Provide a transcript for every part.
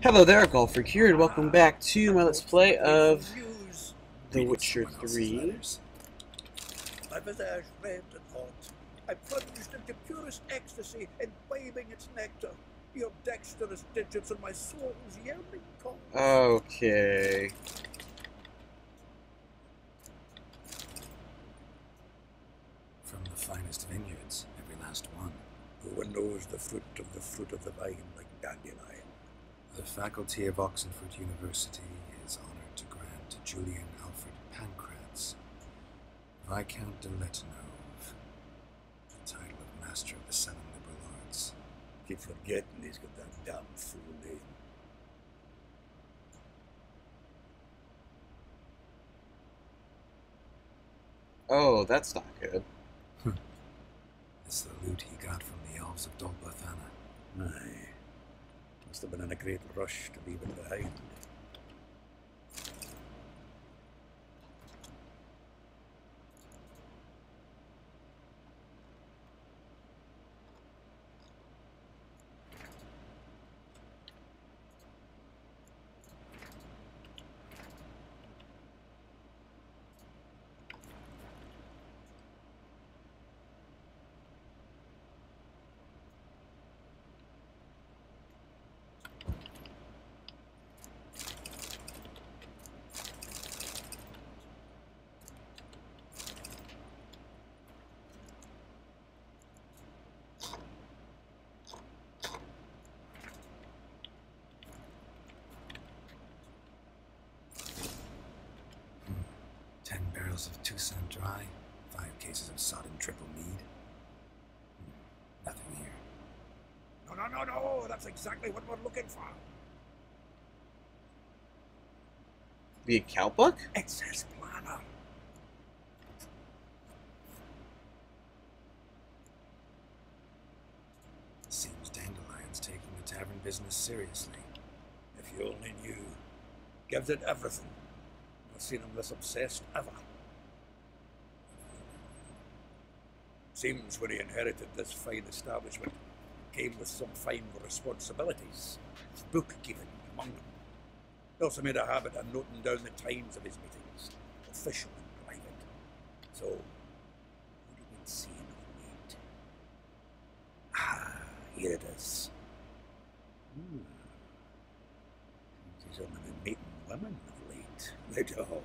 Hello there, Golfreak here, and welcome back to my Let's Play of The Witcher 3. My visage red and hot. I plunged into purest ecstasy, imbibing its nectar. Your dexterous digits and my soul's yearning call. Okay. From the finest vineyards, every last one. Who knows the fruit of the vine like dandelion? The faculty of Oxenford University is honored to grant to Julian Alfred Pancratz, Viscount de Letenove, the title of Master of the Seven Liberal Arts. Keep forgetting he's got that damn fool name. Oh, that's not good. It's the loot he got from the elves of Dol Blathanna. Aye. Must have been in a great rush to leave it behind. Of Toussaint Dry, 5 cases of sodden triple mead. Nothing here. No, that's exactly what we're looking for. The account book? Excess planner. Seems Dandelion's taking the tavern business seriously. If you only knew. Gives it everything. I've seen him this obsessed ever. Seems when he inherited this fine establishment, came with some fine responsibilities, bookkeeping among them. He also made a habit of noting down the times of his meetings, official and private. So, what have you been seeing of late? Ah, here it is. He's only been meeting women of late, the dog.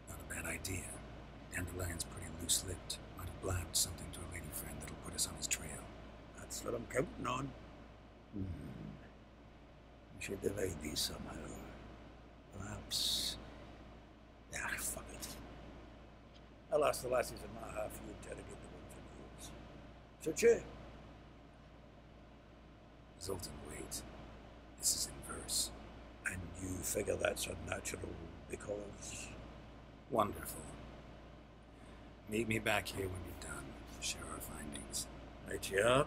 Not a bad idea. Dandelion's pretty loose-lipped. Might have blabbed something to a lady friend that'll put us on his trail. That's what I'm counting on. We should divide these somehow. Perhaps. Fuck it. I'll ask the lassies in my half, you interrogate the ones in yours. Should you? Zoltan, wait. This is in verse. And you figure that's unnatural because... Wonderful. Meet me back here when you're done. Share our findings. Right, yeah.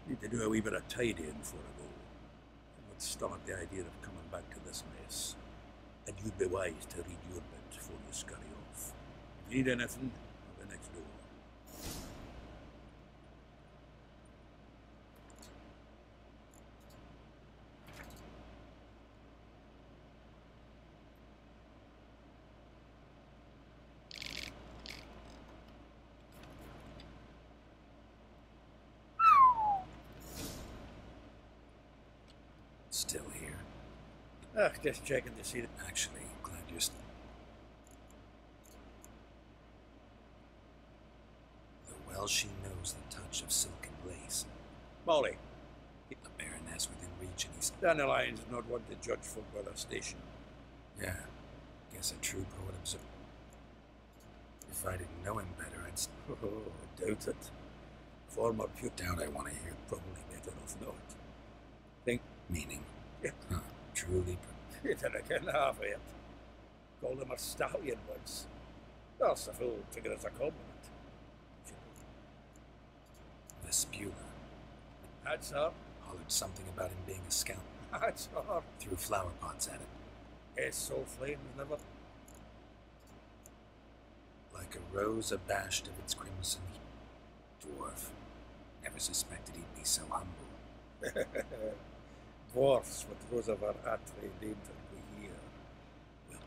Need to do a wee bit of tidying before I go. I would stomach the idea of coming back to this mess. And you'd be wise to read your bit before you scurry off. If you need anything, I'll be next door. Still here. Just checking to see that. Actually, glad you're still. The well she knows the touch of silk and lace. Molly, The Baroness within reach, and he's... Dandelion's not one to judge folk by their station. Yeah, guess a true poet observed. If I didn't know him better, I'd... Oh, doubt it. Former pupil. Doubt I want to hear. Probably better off not. Think. Meaning? Yeah. Huh, truly... You didn't get half of it. Called him a stallion once. That's a fool took it as a compliment. Vespula That's up. hollered something about him being a scout. That's up. Threw flower pots at it. His soul flames never. Like a rose abashed of its crimson heat. Dwarf. dwarf. Never suspected he'd be so humble. Dwarfs with Rosavar Atre named here. Well,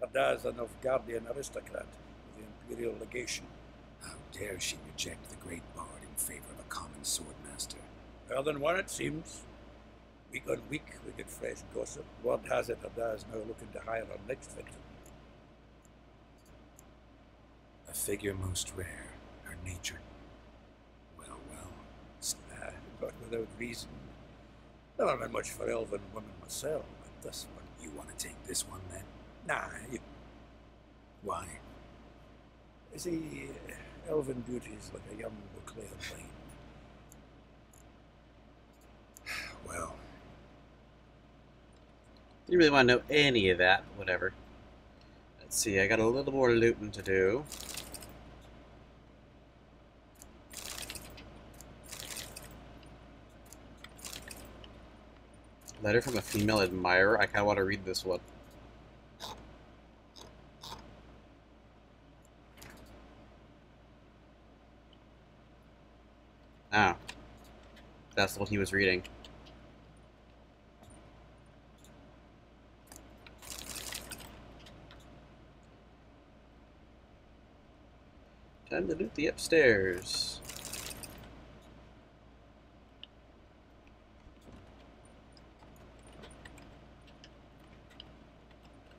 Ardaz a Nilfgaardian aristocrat of the Imperial Legation. How dare she reject the great bard in favor of a common swordmaster? Well, than one, it seems. Week on week, we get fresh gossip. Word has it Ardaz now looking to hire our next victim. A figure most rare, her nature. Well, But without reason. Never been much for elven women myself, but this one. you want to take this one then? Nah, Why? see, elven beauty is like a young Beauclair wine. Well, Didn't really want to know any of that, but whatever. Let's see, I got a little more looting to do. Letter from a female admirer. I kind of want to read this one. Ah. That's what he was reading. Time to loot the upstairs.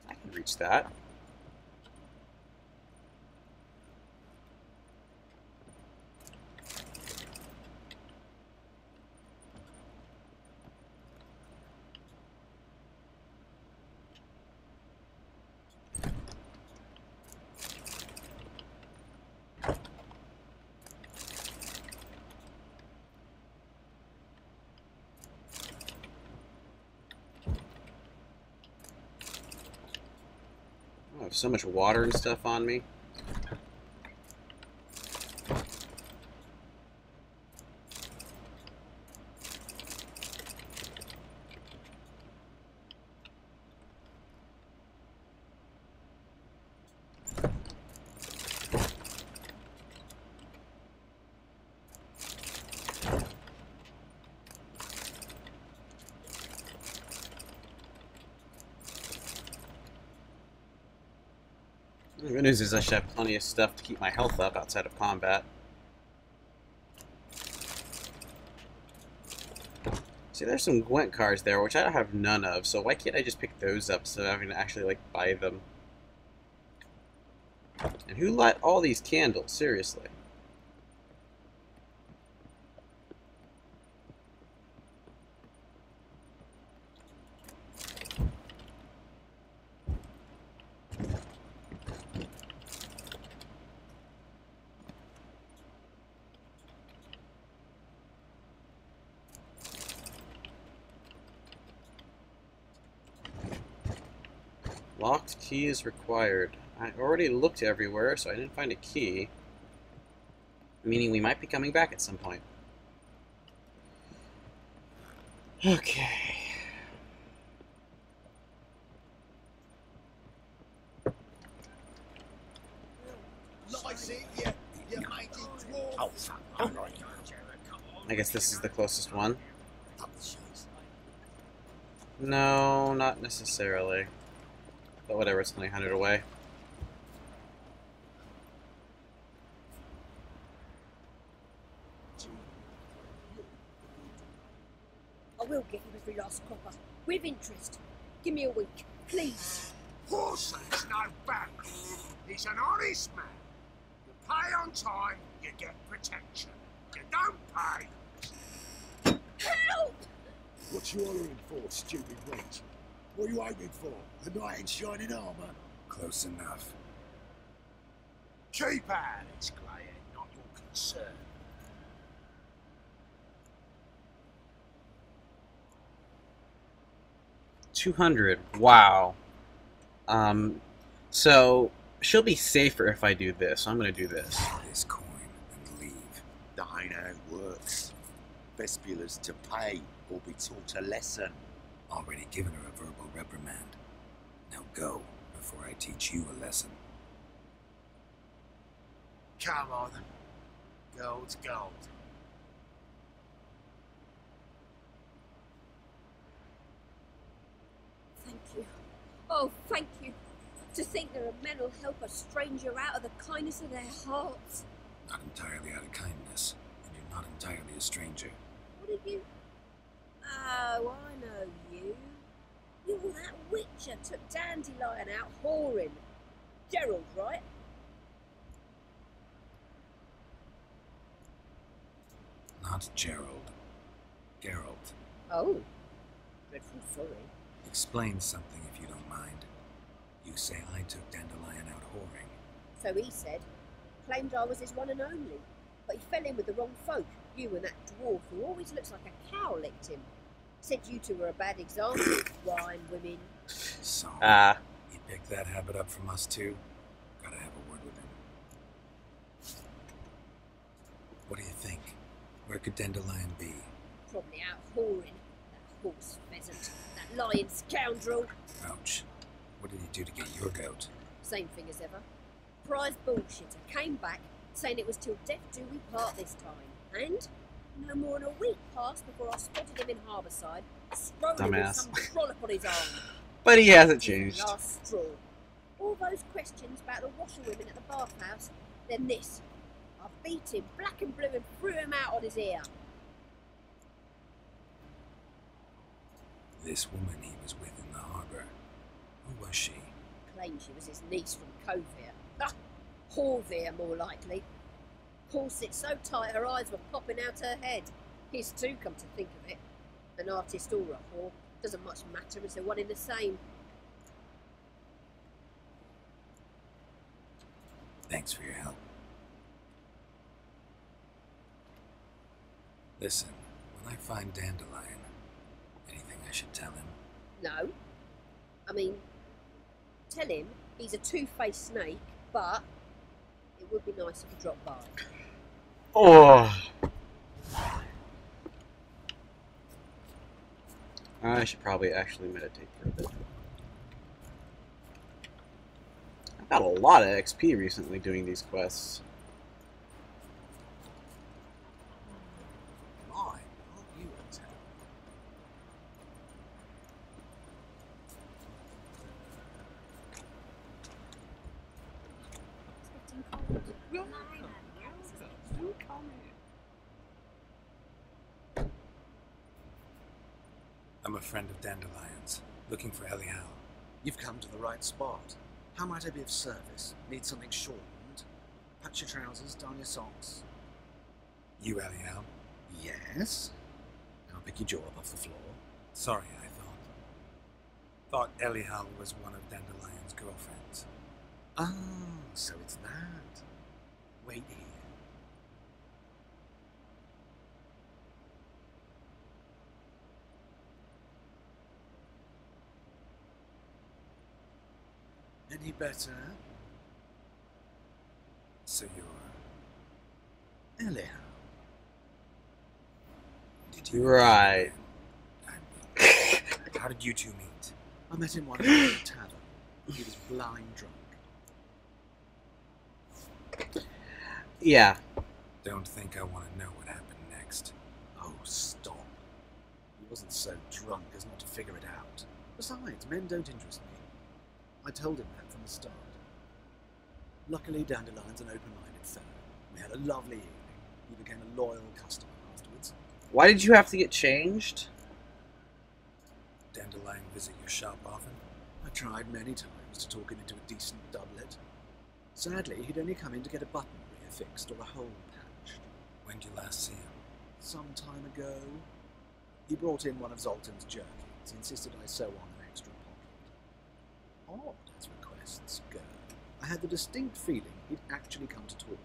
I can reach that. I have so much water and stuff on me. The good news is I should have plenty of stuff to keep my health up outside of combat. See, there's some Gwent cards there, which I have none of, so why can't I just pick those up so I can actually, like, buy them? And who lit all these candles? Seriously. Locked key is required. I already looked everywhere, so I didn't find a key. Meaning we might be coming back at some point. Okay. I guess this is the closest one. No, not necessarily. But whatever, it's only 100 away. I will get you every last copper, with interest. Give me a week, please. Horses no back. He's an honest man. You pay on time, you get protection. You don't pay. Help! What you hollering for, stupid wench? What are you aiming for? A knight in shining armour? close enough. Keep out of this, Graham, not your concern. $200. Wow. So she'll be safer if I do this. So I'm gonna do this. This coin and leave. That ain't how it works. Vespula's to pay or be taught a lesson. Already given her a verbal reprimand. Now go, before I teach you a lesson. Come on. Gold's gold. Thank you. Oh, thank you. To think there are men who'll help a stranger out of the kindness of their hearts. Not entirely out of kindness, and you're not entirely a stranger. What are you? Oh, I know you. You're that witcher took Dandelion out whoring. Gerald, right? Not Gerald. Geralt. Oh. Dreadful sorry. Explain something if you don't mind. You say I took Dandelion out whoring. So he said. Claimed I was his one and only. But he fell in with the wrong folk. You and that dwarf who always looks like a cow licked him. Said you two were a bad example. Wine, women. So, Ah. he picked that habit up from us too? Gotta have a word with him. What do you think? Where could Dandelion be? Probably out whoring. That horse pheasant. That lying scoundrel. Ouch. What did he do to get your goat? Same thing as ever. Prize bullshitter came back saying it was till death do we part this time. And no more than a week passed before I spotted him in Harbourside, strolling with Dumbass. some trollop on his arm. But he hasn't His changed. last straw. All those questions about the washerwomen at the bathhouse, then this. I beat him black and blue and threw him out on his ear. This woman he was with in the harbour. Who was she? Claimed she was his niece from Covere. Ah, Horvere, more likely. Corset so tight her eyes were popping out her head. His too, come to think of it. An artist or a whore. Doesn't much matter as they're one in the same. Thanks for your help. Listen, when I find Dandelion, anything I should tell him? No. I mean, tell him he's a two-faced snake, but it would be nice if he dropped by. Oh. I should probably actually meditate for a bit. I've got a lot of XP recently doing these quests. My, aren't you a town? I'm a friend of Dandelion's, looking for Elial. You've come to the right spot. How might I be of service? Need something shortened? Patch your trousers, darn your socks. You, Elial? Yes? I'll pick your jaw up off the floor. Sorry, I thought Elial was one of Dandelion's girlfriends. Oh, so it's that. Wait here. Any better? So you're... Elial. Did you... Right. How did you two meet? I met him one night in a tavern. He was blind drunk. Yeah. Don't think I want to know what happened next. Oh, stop. He wasn't so drunk as not to figure it out. Besides, men don't interest me. I told him that from the start. Luckily, Dandelion's an open-minded fellow. We had a lovely evening. He became a loyal customer afterwards. Why did you have to get changed? Dandelion visit your shop often? I tried many times to talk him into a decent doublet. Sadly, he'd only come in to get a button reaffixed or a hole patched. When did you last see him? Some time ago, he brought in one of Zoltan's jerkins, insisted I sew on an extra pocket. Odd as requests go. I had the distinct feeling he'd actually come to talk.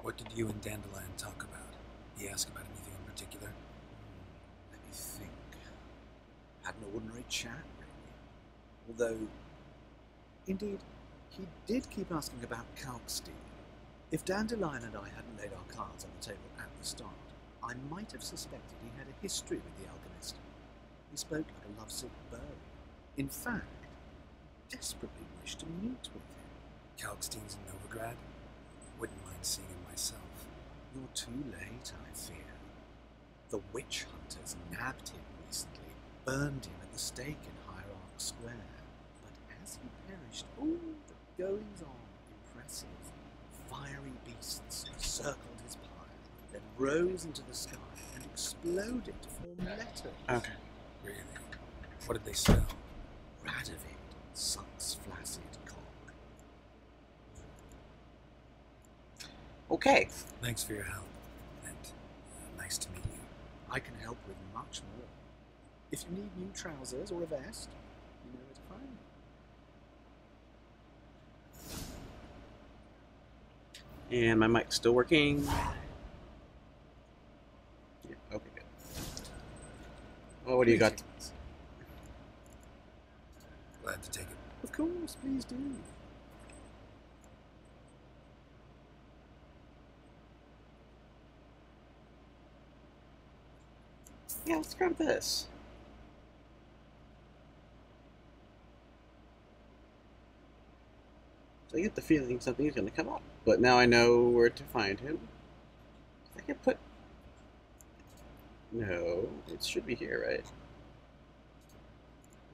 What did you and Dandelion talk about? He asked about anything in particular? Let me think. Had an ordinary chat, really. Although, indeed, he did keep asking about Kalkstein. If Dandelion and I hadn't laid our cards on the table at the start, I might have suspected he had a history with the alchemist. He spoke like a lovesick bird. In fact, desperately wished to meet with him. Kalkstein's in Novigrad? Wouldn't mind seeing him myself. You're too late, I fear. The witch hunters nabbed him recently, burned him at the stake in Hierarch Square. But as he perished, the goings on impressive. Fiery beasts circled his pile, then rose into the sky and exploded to form letters. Okay. Really? What did they spell? Radovid, Suck's flaccid cock. Okay. Thanks for your help, and nice to meet you. I can help with much more. If you need new trousers or a vest, you know where to find me. And my mic's still working. Yeah, okay, good. Well, what do you got? Glad to take it. Of course, please do. Yeah, let's grab this. So I get the feeling something's going to come up. But now I know where to find him. I can put... No, it should be here, right?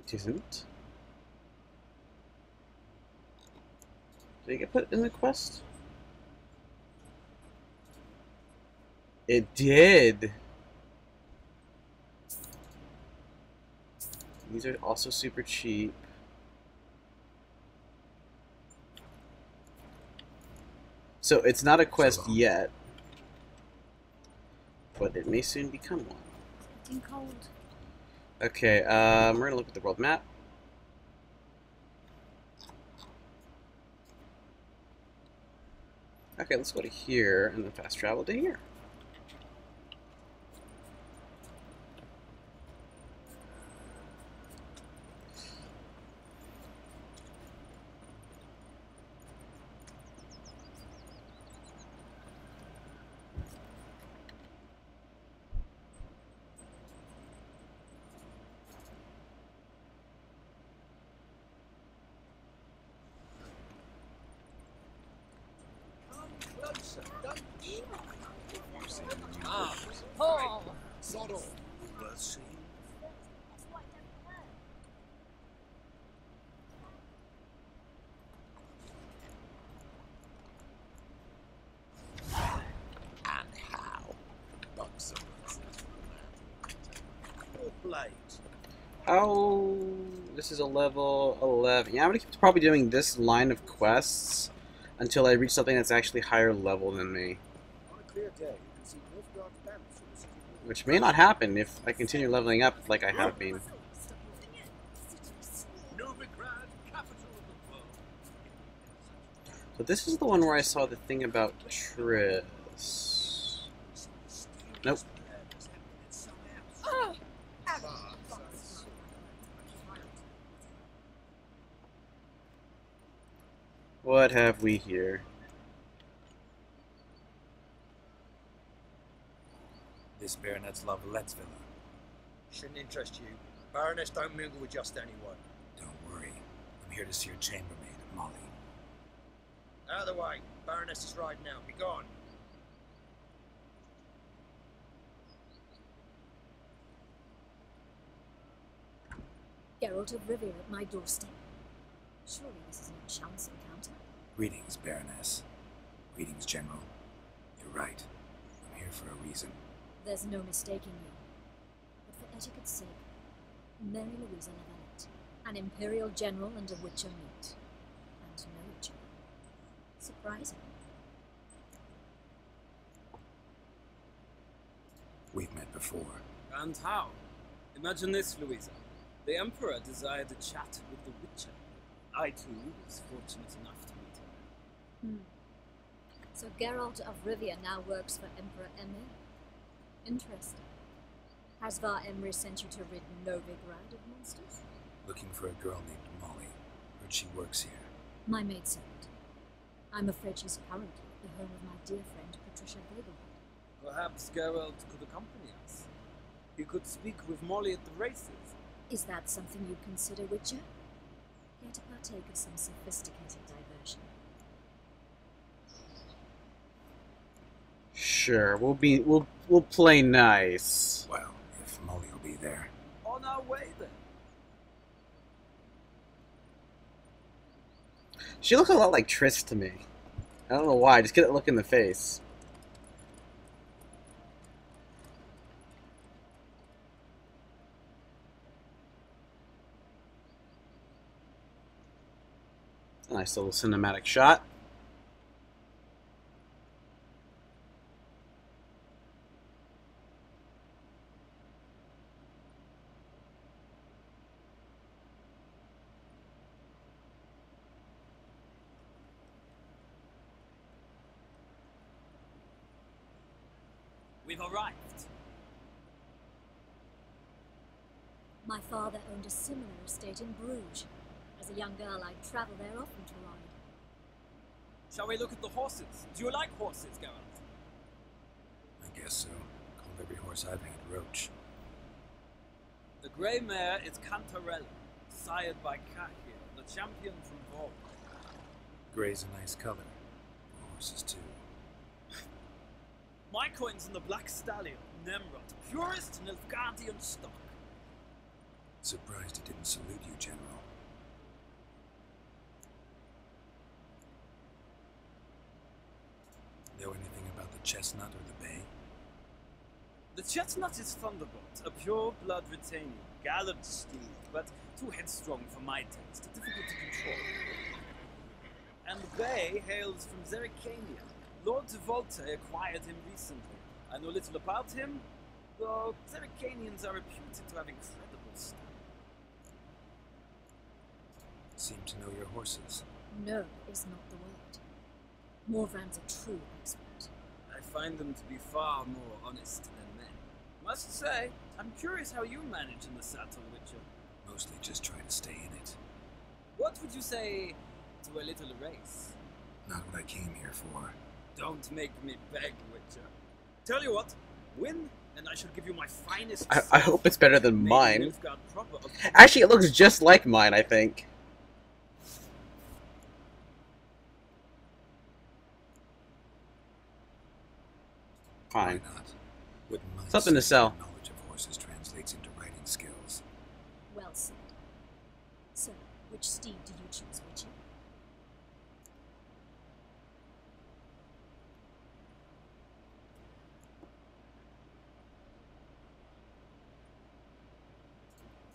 It isn't. Did I get put in the quest? It did! These are also super cheap. So it's not a quest yet, but it may soon become one. Getting cold. Okay, we're gonna look at the world map. Okay, let's go to here and then fast travel to here. Paul! Sodom. And how? Bucks Oh, this is a level 11. Yeah, I'm gonna keep probably doing this line of quests until I reach something that's actually higher level than me. On a clear day, you can see Nilfgaard's banners from the city wall. Which may not happen if I continue leveling up like I have been. Novigrad, capital of the world. So this is the one where I saw the thing about Triss. Nope. What have we here? This Baronet's Lavallette's villa. Shouldn't interest you. Baroness don't mingle with just anyone. Don't worry. I'm here to see your chambermaid, Molly. Out of the way. Baroness is riding out. Be gone. Geralt of Rivia at my doorstep. Surely this is no chance encounter. Greetings, Baroness. Greetings, General. You're right. I'm here for a reason. There's no mistaking you. But for etiquette's sake, Mary Louisa Lavalette, an Imperial General and a Witcher meet. And no Witcher. Surprising. We've met before. And how? Imagine this, Louisa. The Emperor desired a chat with the Witcher. I, too, was fortunate enough to meet her. So Geralt of Rivia now works for Emperor Emir? Interesting. Has Var Emry sent you to rid Novigrad of monsters? Looking for a girl named Molly. Heard she works here. My maidservant. I'm afraid she's currently at the home of my dear friend Patricia Vegelhardt. Perhaps Geralt could accompany us. He could speak with Molly at the races. Is that something you consider, Witcher? Care to partake of some sophisticated diversion? Sure, we'll play nice. Well, if Molly will be there. On our way then. She looks a lot like Triss to me. I don't know why, just get that look in the face. A nice little cinematic shot. We've arrived. My father owned a similar estate in Bruges. As a young girl, I'd travel there often to ride. Shall we look at the horses? Do you like horses, Geralt? I guess so. Called every horse I've had Roach. The grey mare is Cantarella, sired by Cahir, the champion from Vol. Grey's a nice color. Horses too. My coin's in the Black Stallion, Nemrod, purest Nilfgaardian stock. Surprised he didn't salute you, General. Know anything about the chestnut or the bay? The chestnut is Thunderbolt, a pure-blood Retanian, gallant steed, but too headstrong for my taste, difficult to control. And the bay hails from Zerrikania. Lord de Volta acquired him recently. I know little about him, though Zerrikanians are reputed to have incredible style. Seem to know your horses. No is not the word. Morvrand's a true expert. I find them to be far more honest than men. Must say, I'm curious how you manage in the saddle, Witcher. Mostly just try to stay in it. What would you say to a little race? Not what I came here for. Don't make me beg, Witcher. Tell you what, win, and I shall give you my finest. I hope it's better than mine. Nilfgaard proper of- Actually, it looks just like mine, I think. Fine. Why not? Wouldn't mind Something to seeing sell. how knowledge of horses translates into riding skills. Well said. So, which steed do you choose, Witcher?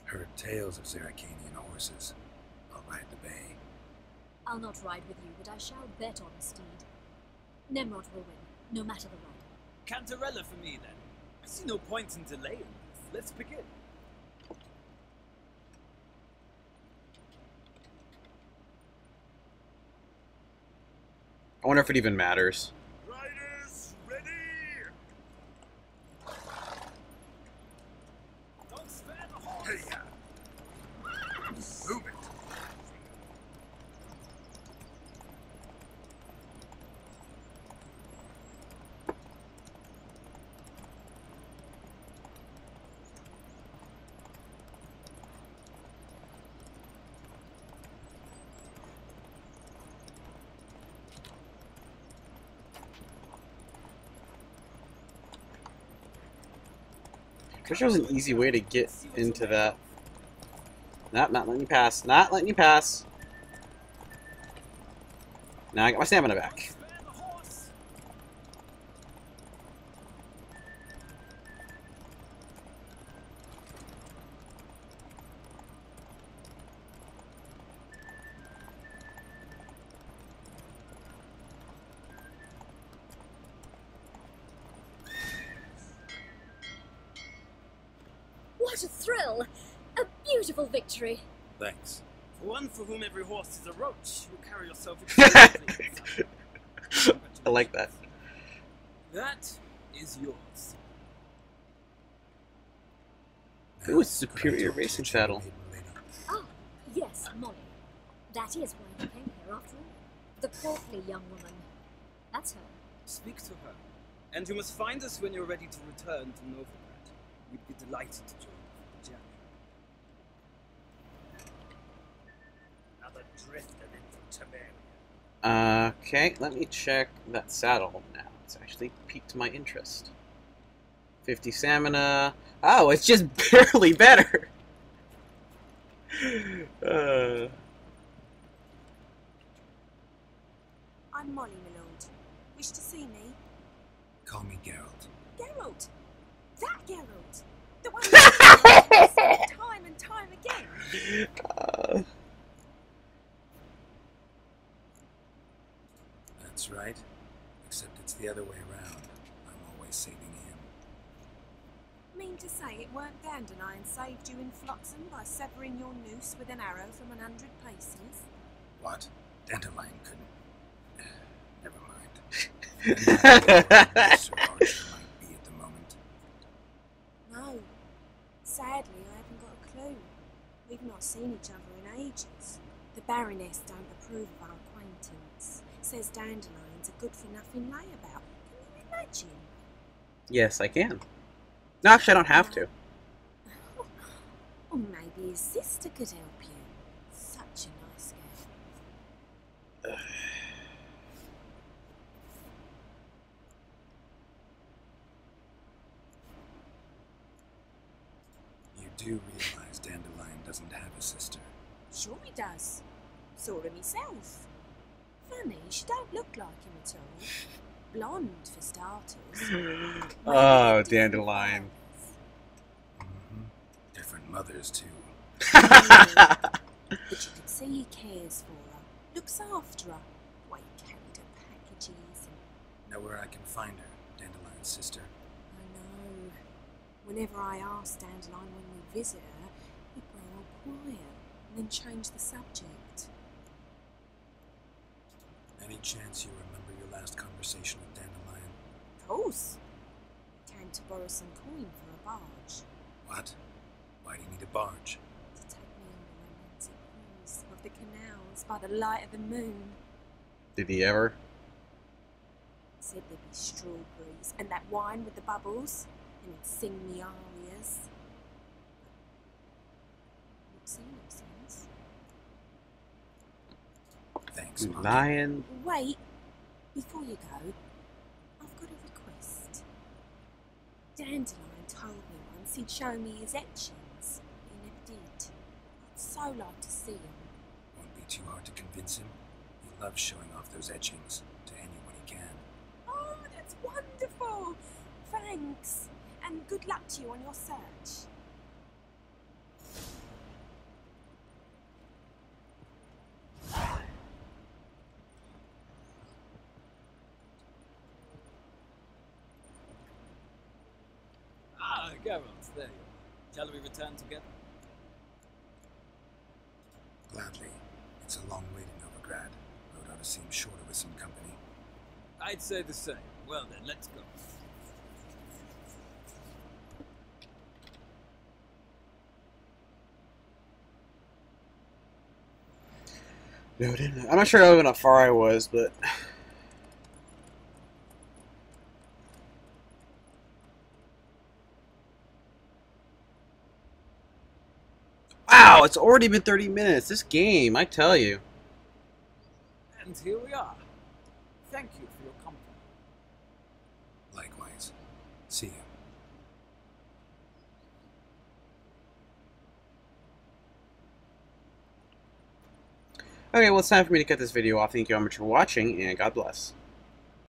Heard tales of Zerrikanian horses. I'll ride the bay. I'll not ride with you, but I shall bet on a steed. Nemrod will win, no matter the rider. Cantarella for me, then. I see no point in delaying this. Let's begin. I wonder if it even matters. Riders, ready! Don't spare the horse! Hey, move it! I wish there was an easy way to get into that. Nope, not letting you pass. Not letting you pass. Now I got my stamina back. Spare the horse! What a thrill! A beautiful victory! Thanks. For one for whom every horse is a roach, you carry yourself extremely well. I like that. That is yours. Ooh, it's Now, superior could I talk to racing the saddle. chambermaid lady? Ah, yes, Molly. That is why you came here after all. The portly young woman. That's her. Speak to her. And you must find us when you're ready to return to Novigrad. We'd be delighted to join you for the journey. Another drift of infant Temeria. Okay, let me check that saddle now. It's actually piqued my interest. 50 stamina. Oh, it's just barely better. I'm Molly, my lord. Wish to see me? Call me Geralt. Geralt? That Geralt? The one who said time and time again? That's right. Except it's the other way around. I'm always saving him. Mean to say it weren't Dandelion saved you in Flotsam by severing your noose with an arrow from 100 paces? What? Dandelion couldn't. Never mind. Sir Archer might be at the moment. No. Sadly, I haven't got a clue. We've not seen each other in ages. The Baroness don't approve of our acquaintance. Says Dandelion's a good-for-nothing layabout. Can you imagine? Yes, I can. No, actually, I don't have to. Or maybe his sister could help you. Such a nice girl. You do realize Dandelion doesn't have a sister. Sure he does. Saw her myself. Funny, she don't look like him at all. Blonde, for starters. Oh, Dandelion. Different mothers, too. But you can see he cares for her. Looks after her. Why he carried her packages and... Know where I can find her, Dandelion's sister? I know. Whenever I ask Dandelion when we visit her, he'd grow all quiet and then change the subject. Any chance you remember your last conversation with Dandelion? Of course. Came to borrow some coin for a barge. What? Why do you need a barge? To take me on a romantic cruise of the canals by the light of the moon. Did he ever? Said there'd be strawberries and that wine with the bubbles, and he'd sing me arias. Not seen him since. Thanks, Monkey. Lion. Wait, before you go, I've got a request. Dandelion told me once he'd show me his etchings, but he never did. I'd so like to see him. Won't be too hard to convince him. He loves showing off those etchings to anyone he can. Oh, that's wonderful! Thanks, and good luck to you on your search. Ah, Geralt, there you are. Shall we return together? Gladly. It's a long way to Novigrad. Road ought to seem shorter with some company. I'd say the same. Well then, let's go. No, didn't. I'm not sure how far I was, but wow, it's already been 30 minutes. This game, I tell you. And here we are. Thank you for your company. Likewise. See you. Okay, well, it's time for me to cut this video off. Thank you all much for watching, and God bless.